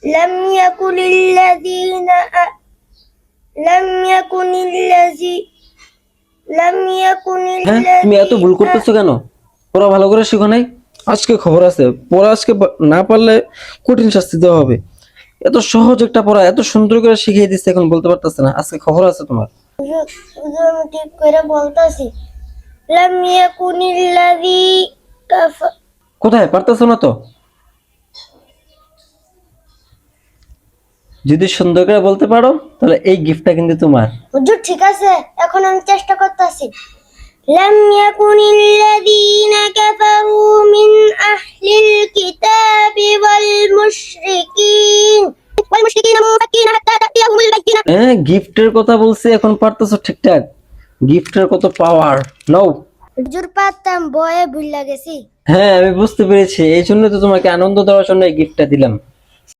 لم يكن الذين لم يكن الذي لم يكن হ্যাঁ তুমি এত ভুল করতেছো কেন? পড়া ভালো করে শিখো নাই? আজকে খবর আছে, পড়া আজকে না পারলে কঠিন শাস্তি দেওয়া হবে। এত সহজ একটা পড়া এত সুন্দর করে শিখিয়ে দিচ্ছে, এখন বলতে পারতেছে না। আজকে খবর আছে তোমার। হুজুর আমি ঠিক করে বলতাছি لم يكن الذي كفر কোথায় পারতেছো না তো? যদি সুন্দর করে বলতে পারো তাহলে এই গিফটটা কিন্তু তোমার। হুজুর ঠিক আছে, এখন আমি চেষ্টা করতেছি لم يكن الذين كفروا من أهل الكتاب والمشركين منفكين حتى تأتيهم البينة হ্যাঁ গিফটের কথা বলছি, এখন পারতেছো ঠিকঠাক? গিফটের কত পাওয়ার নাও। হুজুর পারতাম, ভয়ে ভুল গেছি। হ্যাঁ আমি বুঝতে পেরেছি, এই জন্য তো তোমাকে আনন্দ দেওয়ার জন্য এই গিফটটা দিলাম।